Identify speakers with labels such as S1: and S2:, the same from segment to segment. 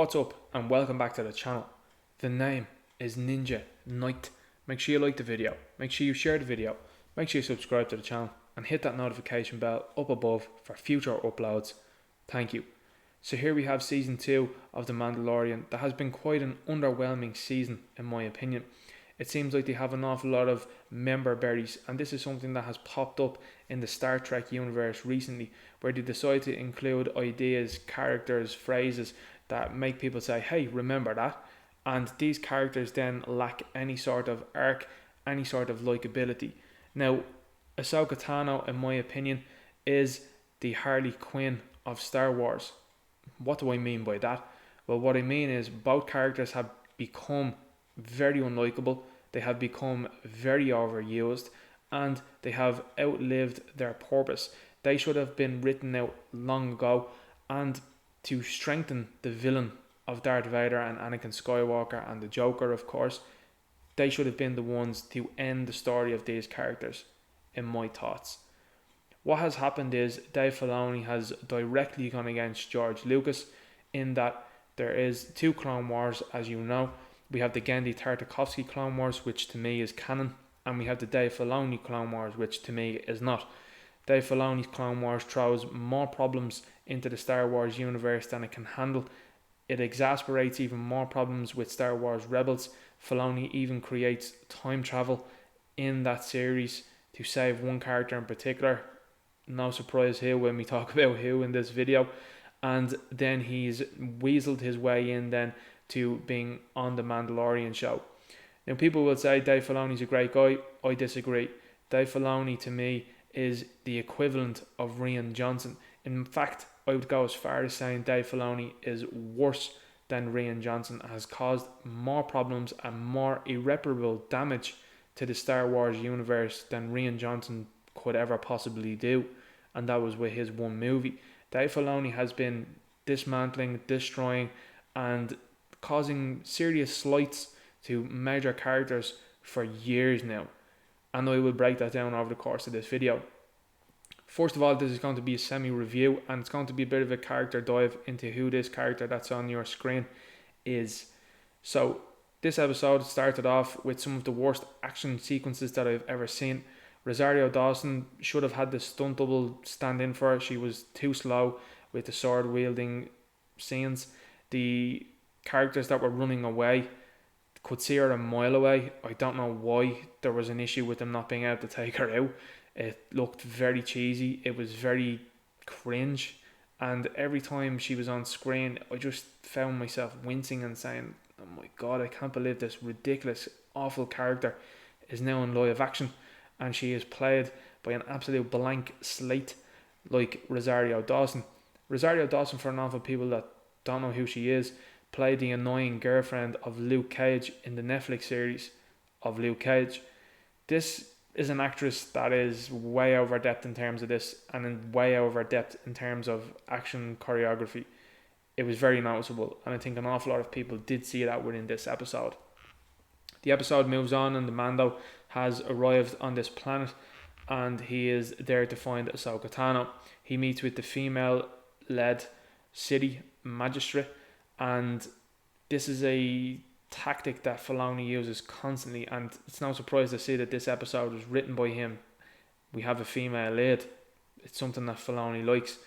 S1: What's up and welcome back to the channel. The name is Ninja Knight. Make sure you like the video, make sure you share the video, make sure you subscribe to the channel and hit that notification bell up above for future uploads. Thank you. So here we have season 2 of The Mandalorian. That has been quite an underwhelming season in my opinion. It seems like they have an awful lot of member berries, and this is something that has popped up in the Star Trek universe recently, where they decide to include ideas, characters, phrases that make people say, hey, remember that? And these characters then lack any sort of arc, any sort of likability. Now, Ahsoka Tano, in my opinion, is the Harley Quinn of Star Wars. What do I mean by that? Well, what I mean is both characters have become very unlikable, they have become very overused, and they have outlived their purpose. They should have been written out long ago, and to strengthen the villain of Darth Vader and Anakin Skywalker and the Joker, of course, they should have been the ones to end the story of these characters, in my thoughts. What has happened is Dave Filoni has directly gone against George Lucas in that there is 2 Clone Wars, as you know. We have the Genndy Tartakovsky Clone Wars, which to me is canon, and we have the Dave Filoni Clone Wars, which to me is not. Dave Filoni's Clone Wars throws more problems into the Star Wars universe than it can handle. It exasperates even more problems with Star Wars Rebels. Filoni even creates time travel in that series to save one character in particular. No surprise here when we talk about who in this video. And then he's weaseled his way in then to being on the Mandalorian show. Now people will say Dave Filoni's a great guy. I disagree. Dave Filoni to me is the equivalent of Rian Johnson. In fact, I would go as far as saying Dave Filoni is worse than Rian Johnson, has caused more problems and more irreparable damage to the Star Wars universe than Rian Johnson could ever possibly do, and that was with his one movie. Dave Filoni has been dismantling, destroying and causing serious slights to major characters for years now, and I will break that down over the course of this video. First of all, this is going to be a semi-review, and it's going to be a bit of a character dive into who this character that's on your screen is. So this episode started off with some of the worst action sequences that I've ever seen. Rosario Dawson should have had the stunt double stand in for her. She was too slow with the sword wielding scenes. The characters that were running away could see her a mile away. I don't know why there was an issue with them not being able to take her out. It looked very cheesy. It was very cringe. And every time she was on screen, I just found myself wincing and saying, oh my god, I can't believe this ridiculous, awful character is now in live action. And she is played by an absolute blank slate like Rosario Dawson. Rosario Dawson, for an awful people that don't know who she is, played the annoying girlfriend of Luke Cage in the Netflix series of Luke Cage. This is an actress that is way over depth in terms of this, and way over depth in terms of action choreography. It was very noticeable, and I think an awful lot of people did see that within this episode. The episode moves on, and the Mando has arrived on this planet, and he is there to find Ahsoka Tano. He meets with the female-led city magistrate, and this is a tactic that Filoni uses constantly, and it's no surprise to see that this episode was written by him. We have a female lead. It's something that Filoni likes.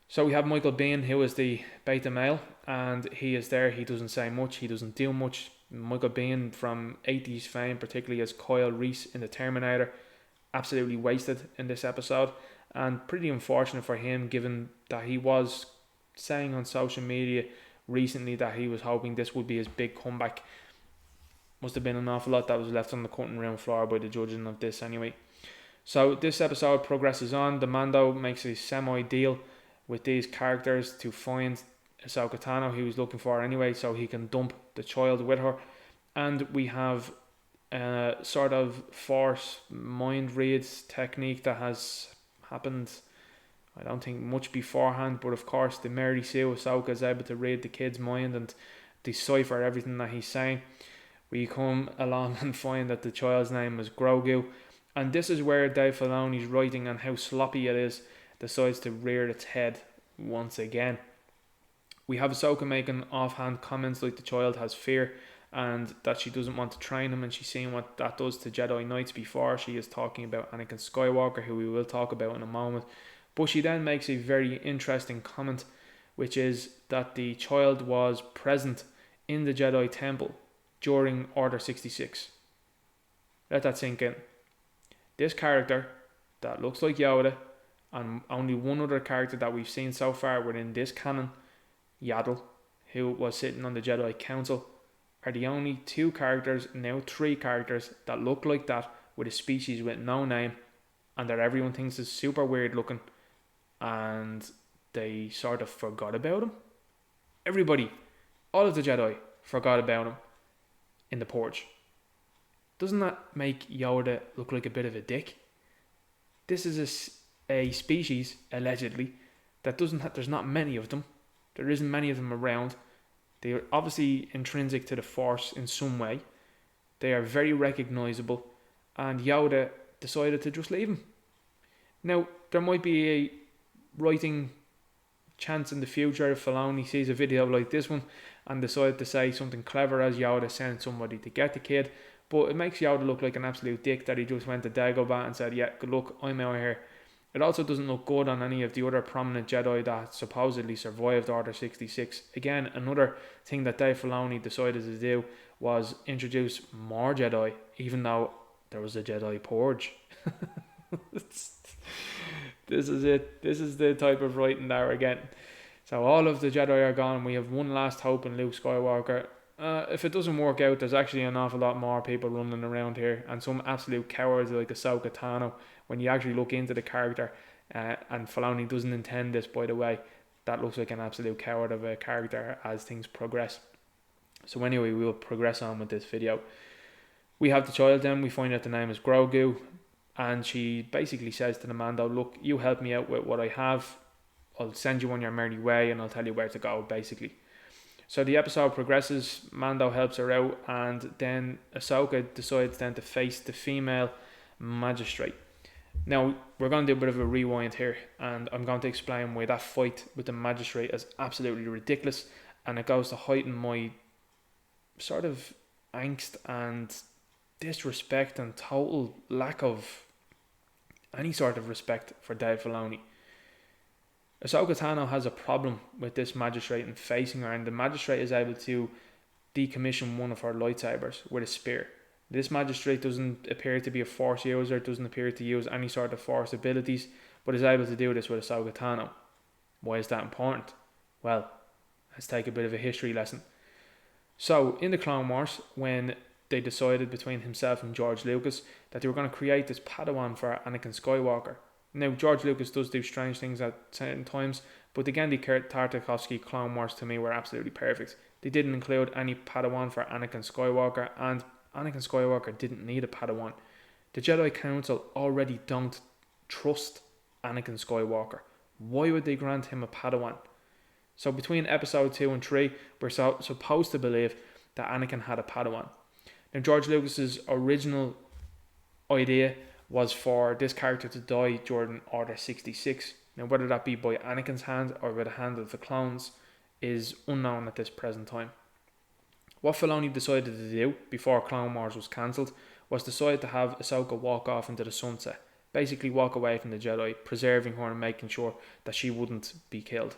S1: So we have Michael Biehn, who is the beta male, and he is there. He doesn't say much, he doesn't do much. Michael Biehn from 80s fame, particularly as Kyle Reese in The Terminator, absolutely wasted in this episode, and pretty unfortunate for him given that he was saying on social media recently that he was hoping this would be his big comeback. Must have been an awful lot that was left on the cutting room floor by the judging of this anyway. So this episode progresses on. The Mando makes a semi-deal with these characters to find Ahsoka Tano, who he's looking for anyway, so he can dump the child with her. And we have a sort of force mind reads technique that has happened, I don't think much beforehand, but of course the Mary Sue Ahsoka is able to read the kid's mind and decipher everything that he's saying. We come along and find that the child's name is Grogu, and this is where Dave Filoni's writing and how sloppy it is decides to rear its head once again. We have Ahsoka making offhand comments like the child has fear and that she doesn't want to train him, and she's seeing what that does to Jedi Knights before she is talking about Anakin Skywalker, who we will talk about in a moment. But she then makes a very interesting comment, which is that the child was present in the Jedi Temple during Order 66. Let that sink in. This character that looks like Yoda, and only one other character that we've seen so far within this canon, Yaddle, who was sitting on the Jedi Council, are the only two characters, now three characters, that look like that with a species with no name and that everyone thinks is super weird looking, and they sort of forgot about him. Everybody, all of the Jedi forgot about him in the Purge. Doesn't that make Yoda look like a bit of a dick? This is a species, allegedly, that there's not many of them. There isn't many of them around. They are obviously intrinsic to the Force in some way. They are very recognisable, and Yoda decided to just leave him. Now, there might be a writing chance in the future if Filoni sees a video like this one and decided to say something clever as Yoda sent somebody to get the kid, but it makes Yoda look like an absolute dick that he just went to Dagobah and said, yeah, good luck, I'm out here. It also doesn't look good on any of the other prominent Jedi that supposedly survived Order 66. Again, another thing that Dave Filoni decided to do was introduce more Jedi, even though there was a Jedi Purge. This is it. This is the type of writing that we're getting. So all of the Jedi are gone. We have one last hope in Luke Skywalker. If it doesn't work out, there's actually an awful lot more people running around here, and some absolute cowards like Ahsoka Tano. When you actually look into the character, and Filoni doesn't intend this, by the way, that looks like an absolute coward of a character as things progress. So anyway, we'll progress on with this video. We have the child then. We find out the name is Grogu, and she basically says to the Mando, look, you help me out with what I have, I'll send you on your merry way and I'll tell you where to go, basically. So the episode progresses, Mando helps her out, and then Ahsoka decides then to face the female magistrate. Now, we're going to do a bit of a rewind here, and I'm going to explain why that fight with the magistrate is absolutely ridiculous, and it goes to heighten my sort of angst and disrespect and total lack of any sort of respect for Dave Filoni. Ahsoka Tano has a problem with this magistrate and facing her, and the magistrate is able to decommission one of her lightsabers with a spear. This magistrate doesn't appear to be a Force user, doesn't appear to use any sort of Force abilities, but is able to do this with Ahsoka Tano. Why is that important? Well, let's take a bit of a history lesson. So, in the Clone Wars, when they decided between himself and George Lucas that they were going to create this Padawan for Anakin Skywalker. Now, George Lucas does do strange things at certain times, but the Genndy Tartakovsky Clone Wars to me were absolutely perfect. They didn't include any Padawan for Anakin Skywalker, and Anakin Skywalker didn't need a Padawan. The Jedi Council already don't trust Anakin Skywalker. Why would they grant him a Padawan? So between episode 2 and 3, we're supposed to believe that Anakin had a Padawan. Now, George Lucas's original idea was for this character to die during Order 66. Now, whether that be by Anakin's hand or by the hand of the clones is unknown at this present time. What Filoni decided to do before Clone Wars was cancelled was decide to have Ahsoka walk off into the sunset. Basically walk away from the Jedi, preserving her and making sure that she wouldn't be killed.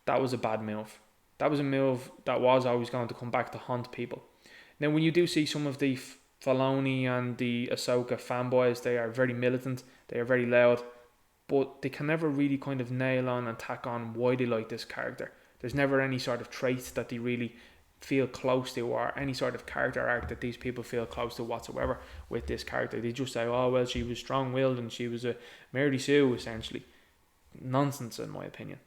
S1: That was a bad move. That was a move that was always going to come back to haunt people. Now, when you do see some of the Filoni and the Ahsoka fanboys, they are very militant, they are very loud, but they can never really kind of nail on and tack on why they like this character. There's never any sort of traits that they really feel close to, or any sort of character arc that these people feel close to whatsoever with this character. They just say, oh well, she was strong-willed and she was a Mary Sue, essentially. Nonsense, in my opinion.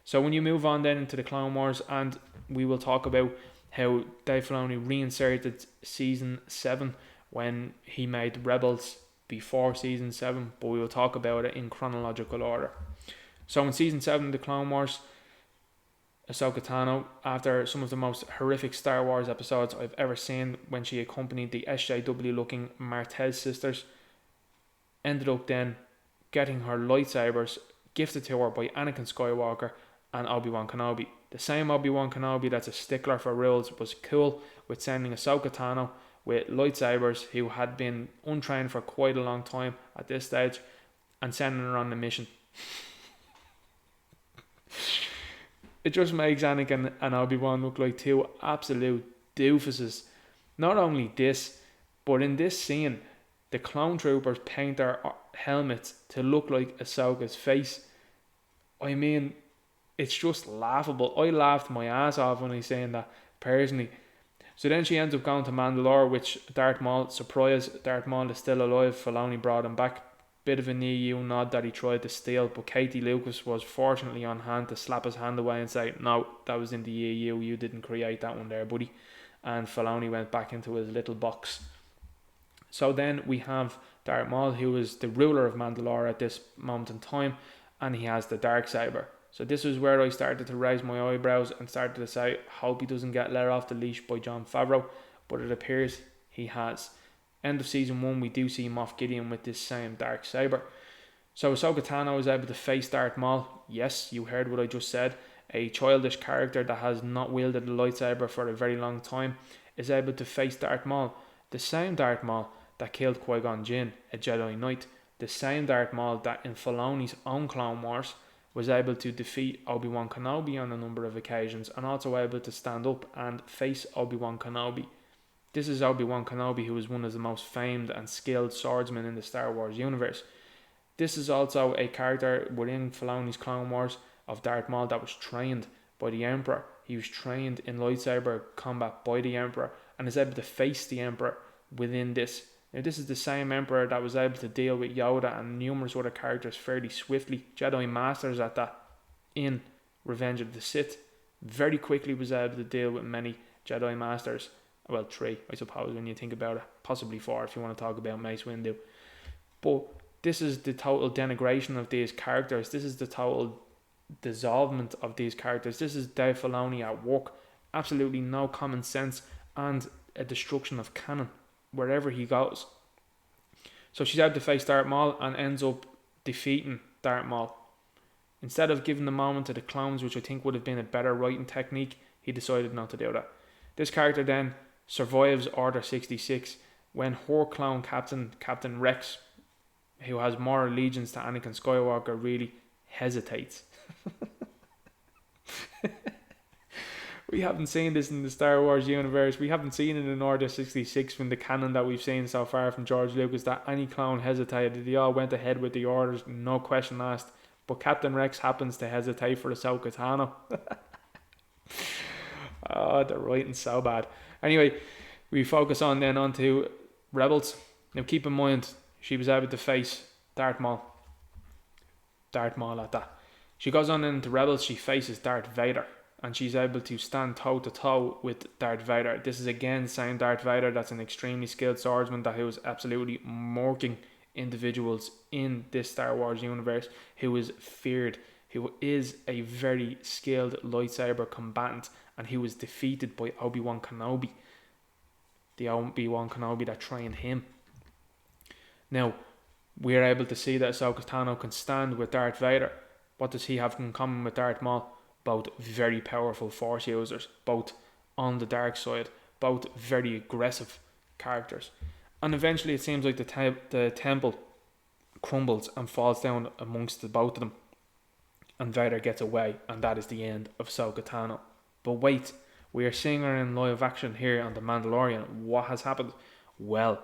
S1: So when you move on then into the Clone Wars, and we will talk about how Dave Filoni reinserted Season 7 when he made Rebels before Season 7, but we will talk about it in chronological order. So in Season 7 of the Clone Wars, Ahsoka Tano, after some of the most horrific Star Wars episodes I've ever seen, when she accompanied the SJW looking Martez sisters, ended up then getting her lightsabers gifted to her by Anakin Skywalker and Obi Wan Kenobi. The same Obi Wan Kenobi that's a stickler for rules was cool with sending Ahsoka Tano with lightsabers, who had been untrained for quite a long time at this stage, and sending her on the mission. It just makes Anakin and Obi-Wan look like two absolute doofuses. Not only this, but in this scene, the clone troopers paint their helmets to look like Ahsoka's face. I mean, it's just laughable. I laughed my ass off when I seen that, personally. So then she ends up going to Mandalore, which Darth Maul, surprise, Darth Maul is still alive. Filoni brought him back. Bit of an EU nod that he tried to steal, but Katie Lucas was fortunately on hand to slap his hand away and say, no, that was in the EU, you didn't create that one there, buddy. And Filoni went back into his little box. So then we have Darth Maul, who is the ruler of Mandalore at this moment in time, and he has the Darksaber. So this is where I started to raise my eyebrows and started to say, hope he doesn't get let off the leash by Jon Favreau, but it appears he has. End of season 1, we do see Moff Gideon with this same Darksaber. So Ahsoka Tano is able to face Darth Maul. Yes, you heard what I just said. A childish character that has not wielded a lightsaber for a very long time is able to face Darth Maul. The same Darth Maul that killed Qui-Gon Jinn, a Jedi Knight. The same Darth Maul that in Filoni's own Clone Wars was able to defeat Obi Wan Kenobi on a number of occasions, and also able to stand up and face Obi Wan Kenobi. This is Obi Wan Kenobi, who is one of the most famed and skilled swordsmen in the Star Wars universe. This is also a character within Filoni's Clone Wars of Darth Maul that was trained by the Emperor. He was trained in lightsaber combat by the Emperor and is able to face the Emperor within this. Now, this is the same Emperor that was able to deal with Yoda and numerous other characters fairly swiftly. Jedi Masters at that in Revenge of the Sith. Very quickly was able to deal with many Jedi Masters. Well, 3, I suppose, when you think about it. Possibly 4 if you want to talk about Mace Windu. But this is the total denigration of these characters. This is the total dissolvement of these characters. This is Dave Filoni at work. Absolutely no common sense and a destruction of canon wherever he goes. So she's able to face Darth Maul and ends up defeating Darth Maul. Instead of giving the moment to the clones, which I think would have been a better writing technique, he decided not to do that. This character then survives Order 66 when her clone Captain Rex, who has more allegiance to Anakin Skywalker, really hesitates. We haven't seen this in the Star Wars universe. We haven't seen it in Order 66 from the canon that we've seen so far from George Lucas, that any clone hesitated. They all went ahead with the orders, no question asked. But Captain Rex happens to hesitate for Ahsoka Tano. Oh, the writing's so bad. Anyway, we focus on then onto Rebels. Now keep in mind, she was able to face Darth Maul. Darth Maul at that. She goes on into Rebels, she faces Darth Vader. And she's able to stand toe to toe with Darth Vader. This is again the same Darth Vader that's an extremely skilled swordsman that who is absolutely murking individuals in this Star Wars universe, who is feared, who is a very skilled lightsaber combatant, and he was defeated by Obi Wan Kenobi, the Obi Wan Kenobi that trained him. Now, we are able to see that Ahsoka Tano can stand with Darth Vader. What does he have in common with Darth Maul? Both very powerful Force users, both on the dark side, both very aggressive characters. And eventually it seems like the temple crumbles and falls down amongst the both of them. And Vader gets away, and that is the end of Ahsoka Tano. But wait, we are seeing her in live action here on The Mandalorian. What has happened? Well,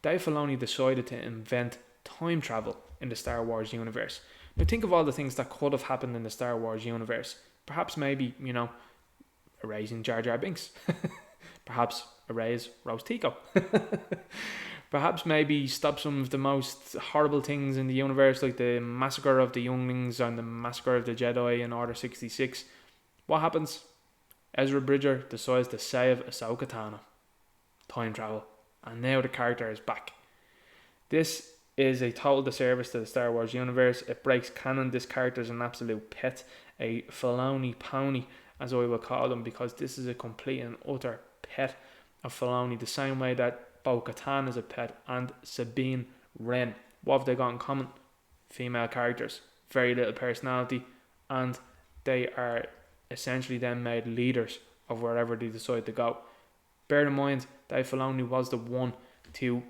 S1: Dave Filoni decided to invent time travel in the Star Wars universe. Now think of all the things that could have happened in the Star Wars universe. Perhaps maybe, erasing Jar Jar Binks. Perhaps erase Rose Tico. Perhaps maybe stop some of the most horrible things in the universe, like the massacre of the younglings and the massacre of the Jedi in Order 66. What happens? Ezra Bridger decides to save Ahsoka Tano. Time travel. And now the character is back. This is a total disservice to the Star Wars universe. It breaks canon. This character is an absolute pet. A Filoni pony, as I will call him, because this is a complete and utter pet of Filoni. The same way that Bo-Katan is a pet and Sabine Wren. What have they got in common? Female characters. Very little personality. And they are essentially then made leaders of wherever they decide to go. Bear in mind, Dave Filoni was the one to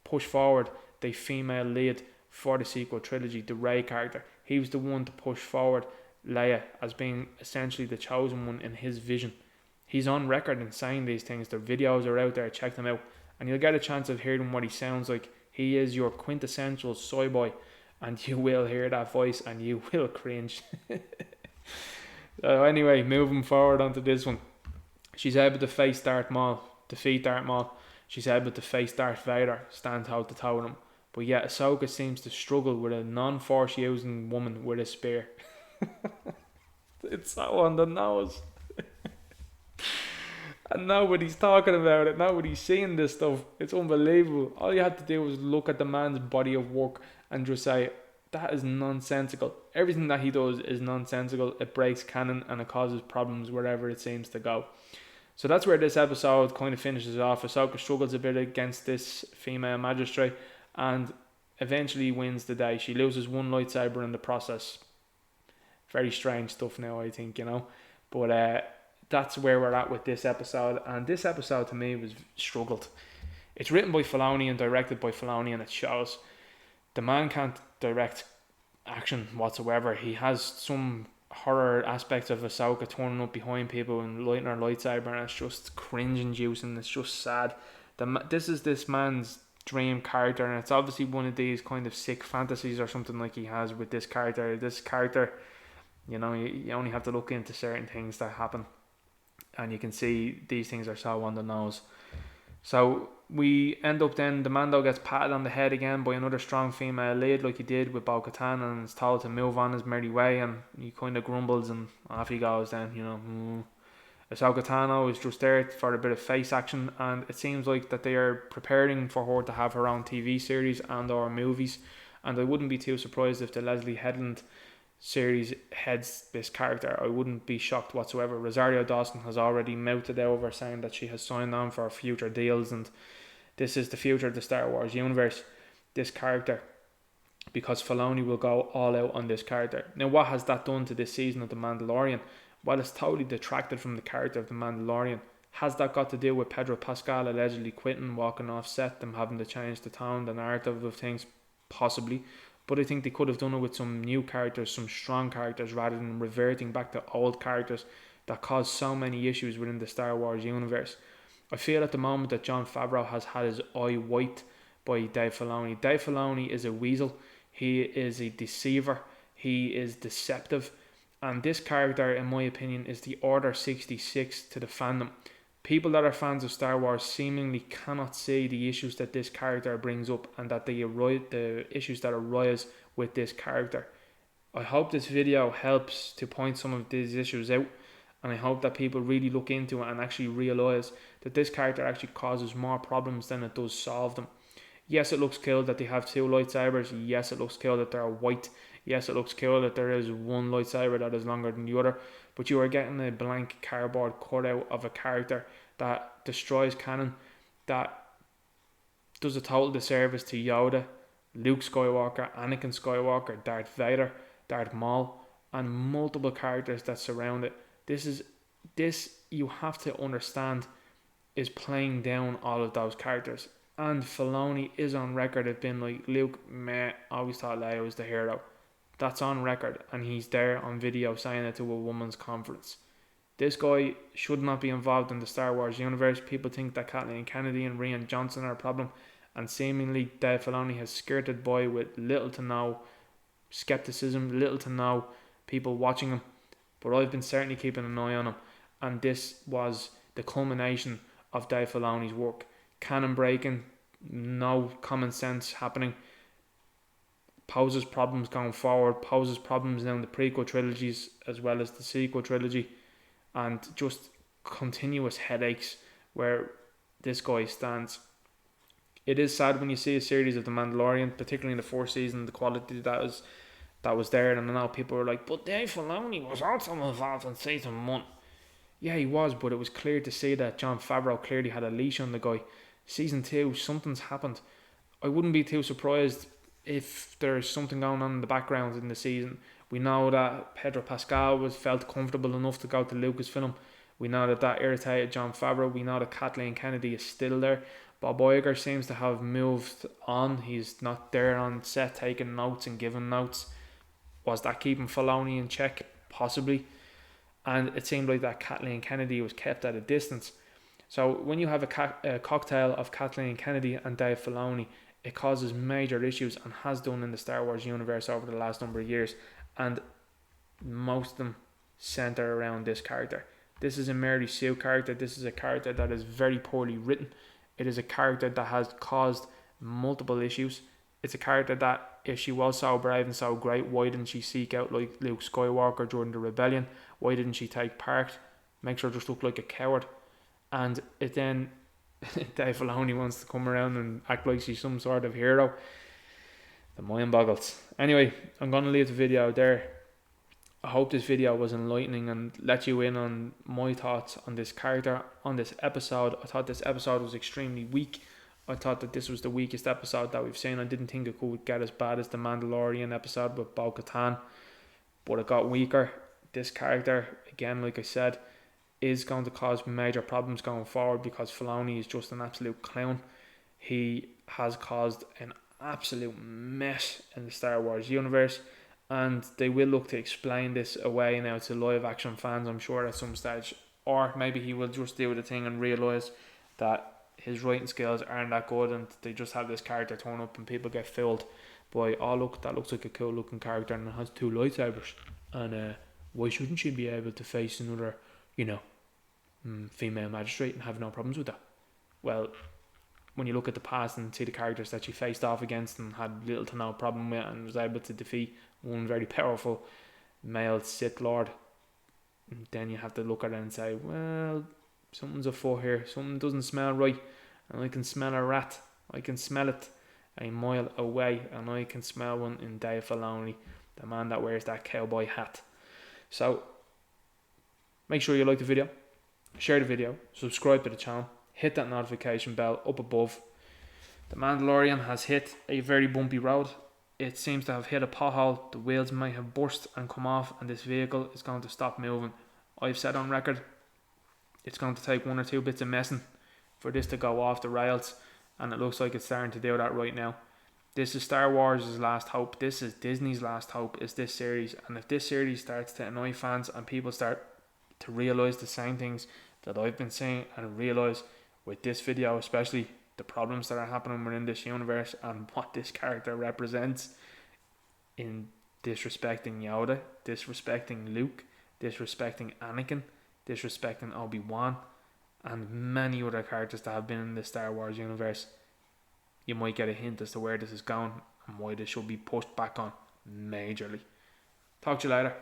S1: push forward the female lead for the sequel trilogy, the Rey character. He was the one to push forward Leia as being essentially the chosen one in his vision. He's on record in saying these things. Their videos are out there, check them out, and you'll get a chance of hearing what he sounds like. He is your quintessential soy boy, and you will hear that voice and you will cringe. So anyway, moving forward onto this one. She's able to face Darth Maul, defeat Darth Maul. She's able to face Darth Vader, stand toe to toe with him. But yet Ahsoka seems to struggle with a non-force using woman with a spear. It's so on the nose. And nobody's talking about it. Nobody's seeing this stuff. It's unbelievable. All you had to do was look at the man's body of work and just say, that is nonsensical. Everything that he does is nonsensical. It breaks canon and it causes problems wherever it seems to go. So that's where this episode kind of finishes off. Ahsoka struggles a bit against this female magistrate and eventually wins the day. She loses one lightsaber in the process. Very strange stuff now, I think, you know. But that's where we're at with this episode. And this episode to me was struggled. It's written by Filoni and directed by Filoni, and it shows. The man can't direct action whatsoever. He has some horror aspects of Ahsoka turning up behind people and lighting her lightsaber, and it's just cringe inducing. It's just sad. This is this man's dream character, and it's obviously one of these kind of sick fantasies or something like he has with this character. This character, you know, you only have to look into certain things that happen, and you can see these things are so on the nose. So we end up then, the Mando gets patted on the head again by another strong female lead like he did with Bo-Katan, and is told to move on his merry way, and he kind of grumbles and off he goes then, you know. Ahsoka Tano is just there for a bit of face action, and it seems like that they are preparing for her to have her own TV series and or movies, and I wouldn't be too surprised if the Leslie Headland series heads this character. I wouldn't be shocked whatsoever. Rosario Dawson has already mouthed over saying that she has signed on for future deals, and this is the future of the Star Wars universe, this character, because Filoni will go all out on this character. Now, what has that done to this season of The Mandalorian? Well, it's totally detracted from the character of The Mandalorian. Has that got to do with Pedro Pascal allegedly quitting, walking off set, them having to change the tone, the narrative of things? Possibly. But I think they could have done it with some new characters, some strong characters, rather than reverting back to old characters that cause so many issues within the Star Wars universe. I feel at the moment that Jon Favreau has had his eye wiped by Dave Filoni. Dave Filoni is a weasel. He is a deceiver. He is deceptive. And this character, in my opinion, is the Order 66 to the fandom. People that are fans of Star Wars seemingly cannot see the issues that this character brings up, and that the issues that arise with this character. I hope this video helps to point some of these issues out, and I hope that people really look into it and actually realise that this character actually causes more problems than it does solve them. Yes, it looks cool that they have two lightsabers. Yes, it looks cool that they're white. Yes, it looks cool that there is one lightsaber that is longer than the other. But you are getting a blank cardboard cutout of a character that destroys canon, that does a total disservice to Yoda, Luke Skywalker, Anakin Skywalker, Darth Vader, Darth Maul, and multiple characters that surround it. This you have to understand is playing down all of those characters. And Filoni is on record of being like, Luke, meh, always thought Leia was the hero. That's on record, and he's there on video saying it to a woman's conference. This guy should not be involved in the Star Wars universe. People think that Kathleen Kennedy and Rian Johnson are a problem, and seemingly Dave Filoni has skirted by with little to no skepticism, little to no people watching him. But I've been certainly keeping an eye on him, and this was the culmination of Dave Filoni's work. Canon breaking, no common sense happening, poses problems going forward, poses problems now in the prequel trilogies as well as the sequel trilogy, and just continuous headaches where this guy stands. It is sad when you see a series of The Mandalorian, particularly in the fourth season, the quality that was there, and I know people were like, but Dave Filoni was also involved in season 1. Yeah, he was, but it was clear to see that Jon Favreau clearly had a leash on the guy. Season 2, something's happened. I wouldn't be too surprised if there's something going on in the background in the season We know that Pedro Pascal felt comfortable enough to go to Lucasfilm. We know that irritated Jon Favreau. We know that Kathleen Kennedy is still there. Bob Iger seems to have moved on. He's not there on set taking notes and giving notes. Was that keeping Filoni in check? Possibly. And it seemed like that Kathleen Kennedy was kept at a distance. So when you have a cocktail of Kathleen Kennedy and Dave Filoni, it causes major issues and has done in the Star Wars universe over the last number of years. And most of them centre around this character. This is a Mary Sue character. This is a character that is very poorly written. It is a character that has caused multiple issues. It's a character that, if she was so brave and so great, why didn't she seek out like Luke Skywalker during the rebellion? Why didn't she take part? Makes her just look like a coward. And it then Dave Filoni wants to come around and act like she's some sort of hero. The mind boggles. Anyway, I'm going to leave the video there. I hope this video was enlightening and let you in on my thoughts on this character, on this episode. I thought this episode was extremely weak. I thought that this was the weakest episode that we've seen. I didn't think it could get as bad as the Mandalorian episode with Bo-Katan, but it got weaker. This character, again, like I said, is going to cause major problems going forward because Filoni is just an absolute clown. He has caused an absolute mess in the Star Wars universe, and they will look to explain this away now to live action fans, I'm sure, at some stage. Or maybe he will just do the thing and realise that his writing skills aren't that good and they just have this character turn up and people get fooled by, oh look, that looks like a cool looking character and it has 2 lightsabers, and why shouldn't she be able to face another, female magistrate and have no problems with that? Well, when you look at the past and see the characters that she faced off against and had little to no problem with and was able to defeat one very powerful male Sith Lord, then you have to look at it and say, well, something's afoot here. Something doesn't smell right, and I can smell a rat. I can smell it a mile away, and I can smell one in Dave Filoni, the man that wears that cowboy hat. So make sure you like the video, share the video, subscribe to the channel, hit that notification bell up above. The Mandalorian has hit a very bumpy road. It seems to have hit a pothole. The wheels might have burst and come off, and this vehicle is going to stop moving. I've said on record, it's going to take 1 or 2 bits of messing for this to go off the rails, and it looks like it's starting to do that right now. This is Star Wars' last hope. This is Disney's last hope, is this series. And if this series starts to annoy fans and people start to realise the same things that I've been saying, and realise with this video especially the problems that are happening within this universe and what this character represents in disrespecting Yoda, disrespecting Luke, disrespecting Anakin, disrespecting Obi Wan, and many other characters that have been in the Star Wars universe, you might get a hint as to where this is going and why this should be pushed back on majorly. Talk to you later.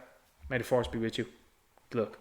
S1: May the Force be with you. Good luck.